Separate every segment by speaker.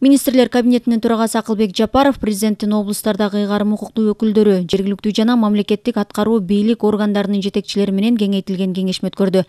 Speaker 1: Министрлер кабинетинин төрагасы Акылбек Жапаров президенттин облустардагы ыйгарым укуктуу өкүлдөрү, жергиликтүү жана мамлекеттик аткаруу бийлик органдарынын жетекчилери менен кеңейтилген кеңешме өткөрдү.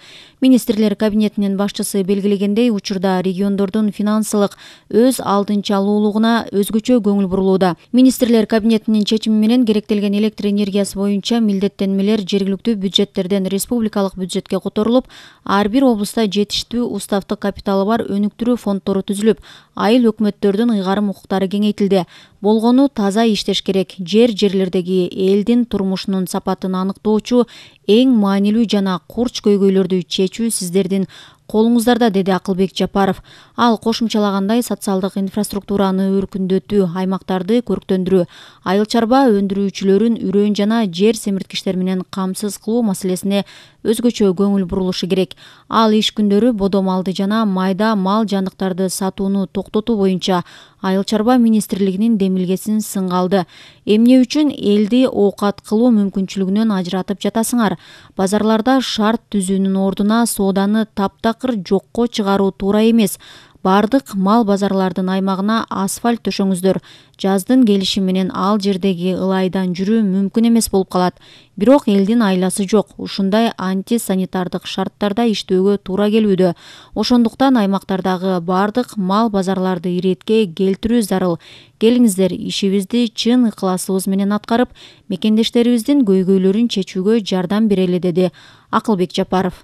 Speaker 1: Министрлер кабинетинин башчысы белгилегендей, учурда региондордун финансылык өз алдынча алуулугуна өзгөчө көңүл бурулууда. Министрлер кабинетинин чечими менен керектелген электр энергиясы боюнча милдеттенмелер жергиликтүү бюджеттерден республикалык бюджетке которулуп, ар бир облуста жетиштүү уставдык капиталы бар өнүктүрүү фонддору түзүлүп, айыл өкмөттөрдүн ыйгарым укуктары кеңейтилди. Болгону таза иштеш керек. Жерлердеги элдин турмушунун сапатын аныктоочу эң маанилүү жана курч көйгөйлөрдү чечүү сиздердин колуңуздарда, деди Акылбек Жапаров. Ал кошумчалагандай, социалдык инфраструктураны өркүндөтүү, аймактарды көрктөндүрүү, айыл чарба өндүрүүчүлөрүн үрөөн жана жер семирткичтер менен камсыз кылуу маселесине өзгөчө көңүл бурулушу керек. Ал иш күндөрү бодо малды жана майда мал жандыктарды сатууну токтотуу боюнча айыл чарба министрлигинин демилгесин сынга алды. Эмне үчүн элди оокат кылуу мүмкүнчүлүгүнөн ажыратып жатасыңар? Базарларда шарт түзүүнүн ордуна сооданы таптакыр жокко чыгаруу туура эмес. Бардык мал базарлардын аймагына асфальт төшөңүздөр. Жаздын келиши менен ал жердеги ылайдан жүрүү мүмкүн эмес болуп калат. Бирок элдин айласы жок. Ушундай антисанитардык шарттарда иштөөгө туура келүүдө. Ошондуктан аймактардагы бардык мал базарларды иретке келтирүү зарыл. Келиңиздер, ишибизди чын ыкласыбыз менен аткарып, мекендештерибиздин көйгөйлөрүн чечүүгө жардам берели, деди Акылбек Жапаров.